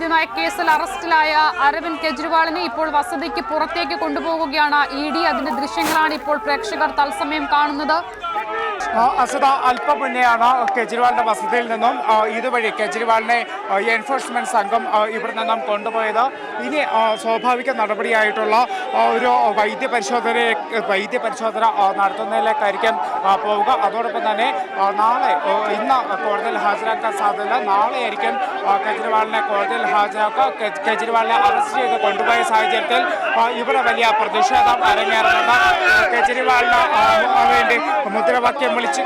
മദ്യനയ കേസിൽ അറസ്റ്റിലായ അരവിന്ദ് കെജ്രിവാളിനെ ഇപ്പോൾ വസതിക്ക് പുറത്തേക്ക് കൊണ്ടുപോകുകയാണ് ED. അതിന്റെ ദൃശ്യങ്ങളാണ് ഇപ്പോൾ പ്രേക്ഷകർ തത്സമയം കാണുന്നത്. അസദ അല്പം മുന്നെയാണ് കെജ്രിവാളിന്റെ വസതിയിൽ നിന്നും ഇതുവഴി കെജ്രിവാളിനെ എൻഫോഴ്സ്മെന്റ് സംഘം ഇവിടെ നിന്നും കൊണ്ടുപോയത്. ഇനി സ്വാഭാവിക നടപടിയായിട്ടുള്ള ഒരു വൈദ്യപരിശോധന നടത്തുന്നതിലേക്കായിരിക്കും പോവുക. അതോടൊപ്പം തന്നെ ഇന്ന് കോടതിയിൽ ഹാജരാക്കാൻ സാധ്യതയില്ല. നാളെ ആയിരിക്കും കെജ്രിവാളിനെ കോടതിയിൽ ഹാജരാക്കുക. കെജ്രിവാളിനെ അറസ്റ്റ് ചെയ്ത് കൊണ്ടുപോയ സാഹചര്യത്തിൽ ഇവിടെ വലിയ പ്രതിഷേധം അരങ്ങേറുന്നുണ്ട്. കെജ്രിവാളിന് വേണ്ടി മുദ്രാവാക്യം വിളിച്ച്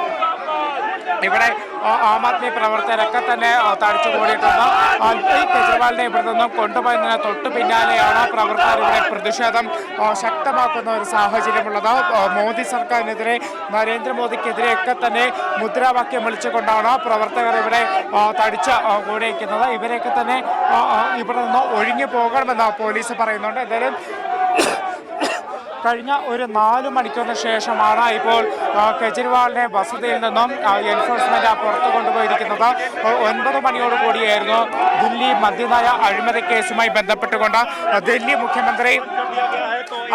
ഇവിടെ ആം ആദ്മി പ്രവർത്തകരൊക്കെ തന്നെ തടിച്ചു കൂടിയിട്ടുണ്ട്. കെജ്രിവാളിനെ ഇവിടെ നിന്നും കൊണ്ടുപോയതിന് തൊട്ടു പിന്നാലെയാണ് പ്രവർത്തകർ ഇവിടെ പ്രതിഷേധം ശക്തമാക്കുന്ന ഒരു സാഹചര്യമുള്ളത്. മോദി സർക്കാരിനെതിരെ, നരേന്ദ്രമോദിക്കെതിരെയൊക്കെ തന്നെ മുദ്രാവാക്യം വിളിച്ചുകൊണ്ടാണ് പ്രവർത്തകർ ഇവിടെ തടിച്ച് കൂടിയിരിക്കുന്നത്. ഇവരെയൊക്കെ തന്നെ ഇവിടെ നിന്ന് ഒഴിഞ്ഞു പോകണമെന്ന് പോലീസ് പറയുന്നുണ്ട്. എന്തായാലും കഴിഞ്ഞ ഒരു 4 മണിക്കൂറിന് ശേഷമാണ് ഇപ്പോൾ കെജ്രിവാളിനെ വസതിയിൽ നിന്നും എൻഫോഴ്സ്മെന്റ് പുറത്തു കൊണ്ടുപോയിരിക്കുന്നത്. 9 മണിയോടുകൂടിയായിരുന്നു ദില്ലി മദ്യനയ അഴിമതി കേസുമായി ബന്ധപ്പെട്ടുകൊണ്ട് ദില്ലി മുഖ്യമന്ത്രി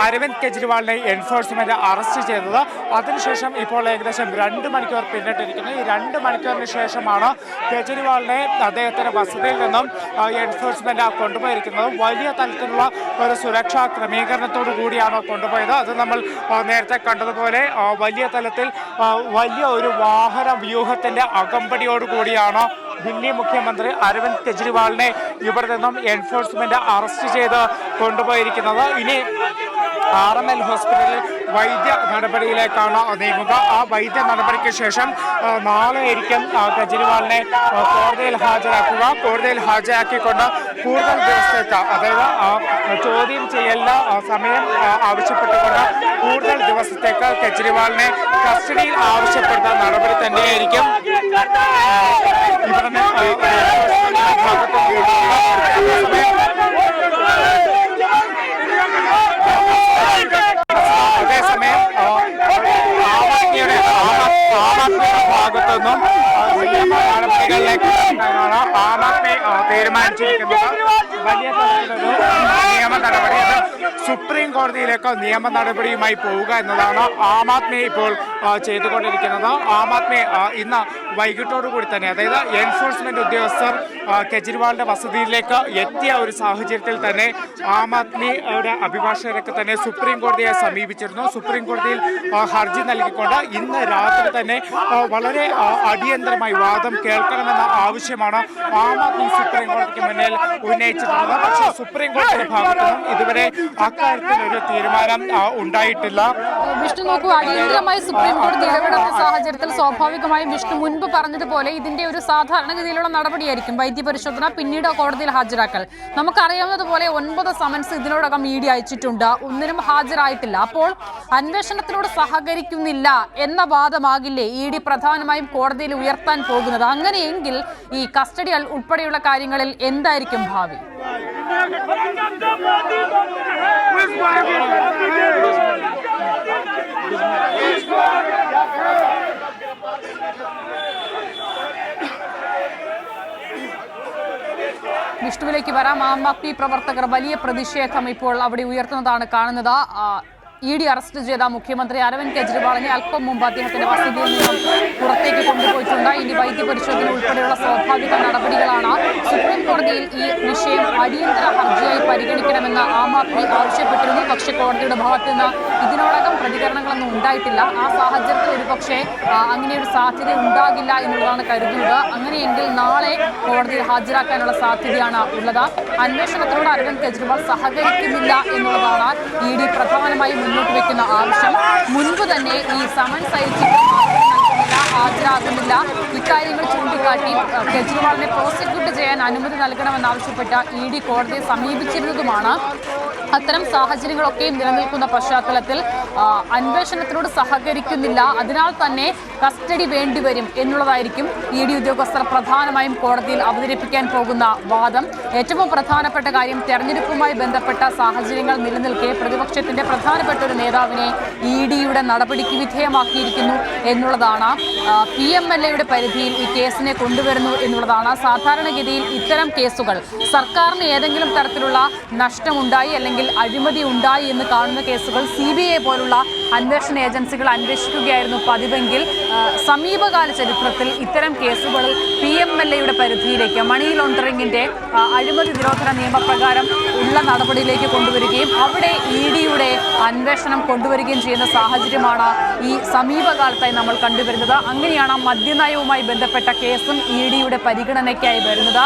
അരവിന്ദ് കെജ്രിവാളിനെ എൻഫോഴ്സ്മെന്റ് അറസ്റ്റ് ചെയ്തത്. അതിനുശേഷം ഇപ്പോൾ ഏകദേശം 2 മണിക്കൂർ പിന്നിട്ടിരിക്കുന്നു. ഈ 2 മണിക്കൂറിന് ശേഷമാണ് കെജ്രിവാളിനെ അദ്ദേഹത്തിന്റെ വസതിയിൽ നിന്നും എൻഫോഴ്സ്മെന്റ് കൊണ്ടുപോയിരിക്കുന്നത്. വലിയ തരത്തിലുള്ള ഒരു സുരക്ഷാ ക്രമീകരണത്തോടു കൂടിയാണ് കൊണ്ടുപോയത്. അത് നമ്മൾ നേരത്തെ കണ്ടതുപോലെ വലിയ തലത്തിൽ വലിയ ഒരു വാഹന വ്യൂഹത്തിന്റെ അകമ്പടിയോടുകൂടിയാണ് ദില്ലി മുഖ്യമന്ത്രി അരവിന്ദ് കെജ്രിവാളിനെ ഇവിടെ നിന്നും എൻഫോഴ്സ്മെന്റ് അറസ്റ്റ് ചെയ്ത് കൊണ്ടുപോയിരിക്കുന്നത്. ഇനി RML ഹോസ്പിറ്റലിൽ വൈദ്യ നടപടിയിലേക്കാണ് നീങ്ങുക. ആ വൈദ്യ നടപടിക്ക് ശേഷം നാളെ ആയിരിക്കും കെജ്രിവാളിനെ കോടതിയിൽ ഹാജരാക്കുക. കോടതിയിൽ ഹാജരാക്കിക്കൊണ്ട് കൂടുതൽ ദിവസത്തേക്ക്, അതായത് ചോദ്യം ചെയ്യലിന് സമയം ആവശ്യപ്പെട്ടുകൊണ്ട് കൂടുതൽ ദിവസത്തേക്ക് കെജ്രിവാളിനെ കസ്റ്റഡിയിൽ ആവശ്യപ്പെടുന്ന നടപടി തന്നെയായിരിക്കും ഇവിടെ അതേസമയം ഭാഗത്തുനിന്നും നടപടികളിലേക്ക് ആം ആദ്മി തീരുമാനിച്ചിരിക്കുന്നത്. വലിയ നിയമ നടപടി, അത് സുപ്രീം കോടതിയിലേക്ക് നിയമ നടപടിയുമായി പോവുക എന്നതാണ് ആം ആദ്മി ഇപ്പോൾ ചെയ്തുകൊണ്ടിരിക്കുന്നത്. ആം ആദ്മി ഇന്ന് വൈകിട്ടോടുകൂടി തന്നെ, അതായത് എൻഫോഴ്സ്മെന്റ് ഉദ്യോഗസ്ഥർ കെജ്രിവാളിന്റെ വസതിയിലേക്ക് എത്തിയ ഒരു സാഹചര്യത്തിൽ തന്നെ ആം ആദ്മിയുടെ അഭിഭാഷകരൊക്കെ തന്നെ സുപ്രീം കോടതിയെ സമീപിച്ചിരുന്നു. സുപ്രീം കോടതിയിൽ ഹർജി നൽകിക്കൊണ്ട് ഇന്ന് രാത്രി തന്നെ വളരെ അടിയന്തരമായി വാദം കേൾക്കണമെന്ന ആവശ്യമാണ് ആം ആദ്മി സുപ്രീം കോടതിക്ക് മുന്നിൽ ഉന്നയിച്ചിട്ടുള്ളത്. പക്ഷേ സുപ്രീം കോടതിയുടെ ഭാഗത്തുനിന്നും ഇതുവരെ അക്കാര്യത്തിൽ ഒരു തീരുമാനം ഉണ്ടായിട്ടില്ല. വിഷ്ണു നോക്കൂ, അടിയന്തരമായി സുപ്രീം കോടതി ഇടപെടുന്ന സാഹചര്യത്തിൽ സ്വാഭാവികമായും വിഷ്ണു മുൻപ് പറഞ്ഞതുപോലെ ഇതിന്റെ ഒരു സാധാരണഗതിയിലുള്ള നടപടിയായിരിക്കും വൈദ്യപരിശോധന, പിന്നീട് കോടതിയിൽ ഹാജരാക്കൽ. നമുക്കറിയാവുന്നതുപോലെ 9 സമൻസ് ഇതിനോടകം ED അയച്ചിട്ടുണ്ട്, ഒന്നിനും ഹാജരായിട്ടില്ല. അപ്പോൾ അന്വേഷണത്തിനോട് സഹകരിക്കുന്നില്ല എന്ന വാദമാകില്ലേ ED പ്രധാനമായും കോടതിയിൽ ഉയർത്താൻ പോകുന്നത്? അങ്ങനെയെങ്കിൽ ഈ കസ്റ്റഡി ഉൾപ്പെടെയുള്ള കാര്യങ്ങളിൽ എന്തായിരിക്കും ഭാവി? വിഷ്ണുവിലേക്ക് വരാം. ആം ആദ്മി പ്രവർത്തകർ വലിയ പ്രതിഷേധം ഇപ്പോൾ അവിടെ ഉയർത്തുന്നതാണ് കാണുന്നത്. ED അറസ്റ്റ് ചെയ്ത മുഖ്യമന്ത്രി അരവിന്ദ് കെജ്രിവാളിനെ അല്പം മുമ്പ് അദ്ദേഹത്തിന്റെ വസതിയിൽ നിന്നും പുറത്തേക്ക് കൊണ്ടുപോയിട്ടുണ്ട്. ഇനി വൈദ്യപരിശോധന ഉൾപ്പെടെയുള്ള സ്വാഭാവിക നടപടികളാണ്. സുപ്രീം കോടതിയിൽ ഈ വിഷയം അടിയന്തര ഹർജിയായി പരിഗണിക്കണമെന്ന് ആം ആദ്മി ആവശ്യപ്പെട്ടിരുന്നു. പക്ഷേ കോടതിയുടെ ഭാഗത്ത് നിന്ന് ഇതിനോടകം പ്രതികരണങ്ങളൊന്നും ഉണ്ടായിട്ടില്ല. ആ സാഹചര്യത്തിൽ ഒരുപക്ഷെ അങ്ങനെയൊരു സാധ്യത ഉണ്ടാകില്ല എന്നുള്ളതാണ് കരുതുന്നത്. അങ്ങനെയെങ്കിൽ നാളെ കോടതിയിൽ ഹാജരാക്കാനുള്ള സാധ്യതയാണ് ഉള്ളത്. അന്വേഷണത്തിനോട് അരവിന്ദ് കെജ്രിവാൾ സഹകരിക്കുന്നില്ല എന്നുള്ളതാണ് ED പ്രധാനമായും മുന്നോട്ട് വെക്കുന്ന ആവശ്യം. മുൻപ് തന്നെ ഈ സമൻസ് അയച്ചിട്ട് ഹാജരാകുന്നില്ല, ഇക്കാര്യങ്ങൾ ചൂണ്ടിക്കാട്ടി കെജ്രിവാളിനെ പ്രോസിക്യൂട്ട് ചെയ്യാൻ അനുമതി നൽകണമെന്നാവശ്യപ്പെട്ട ED കോടതിയെ സമീപിച്ചിരുന്നതുമാണ്. അത്തരം സാഹചര്യങ്ങളൊക്കെയും നിലനിൽക്കുന്ന പശ്ചാത്തലത്തിൽ അന്വേഷണത്തിനോട് സഹകരിക്കുന്നില്ല, അതിനാൽ തന്നെ കസ്റ്റഡി വേണ്ടിവരും എന്നുള്ളതായിരിക്കും ED ഉദ്യോഗസ്ഥർ പ്രധാനമായും കോടതിയിൽ അവതരിപ്പിക്കാൻ പോകുന്ന വാദം. ഏറ്റവും പ്രധാനപ്പെട്ട കാര്യം, തെരഞ്ഞെടുപ്പുമായി ബന്ധപ്പെട്ട സാഹചര്യങ്ങൾ നിലനിൽക്കെ പ്രതിപക്ഷത്തിന്റെ പ്രധാനപ്പെട്ട ഒരു നേതാവിനെ EDയുടെ നടപടിക്ക് വിധേയമാക്കിയിരിക്കുന്നു എന്നുള്ളതാണ്. PMLAയുടെ പരിധിയിൽ ഈ കേസിനെ കൊണ്ടുവരുന്നു എന്നുള്ളതാണ്. സാധാരണഗതിയിൽ ഇത്തരം കേസുകൾ സർക്കാരിന് ഏതെങ്കിലും തരത്തിലുള്ള നഷ്ടമുണ്ടായി അല്ലെങ്കിൽ അഴിമതി ഉണ്ടായി എന്ന് കാണുന്ന കേസുകൾ CBI പോലുള്ള അന്വേഷണ ഏജൻസികൾ അന്വേഷിക്കുകയായിരുന്നു പതിവെങ്കിൽ സമീപകാല ചരിത്രത്തിൽ ഇത്തരം കേസുകളിൽ PMLAയുടെ പരിധിയിലേക്ക് മണി ലോണ്ടറിംഗിന്റെ അഴിമതി നിരോധന നിയമപ്രകാരം ഉള്ള നടപടിയിലേക്ക് കൊണ്ടുവരികയും അവിടെ EDയുടെ അന്വേഷണം കൊണ്ടുവരികയും ചെയ്യുന്ന സാഹചര്യമാണ് ഈ സമീപകാലത്തായി നമ്മൾ കണ്ടുവരുന്നത്. അങ്ങനെയാണ് മദ്യനയവുമായി ബന്ധപ്പെട്ട കേസും EDയുടെ പരിഗണനയ്ക്കായി വരുന്നത്.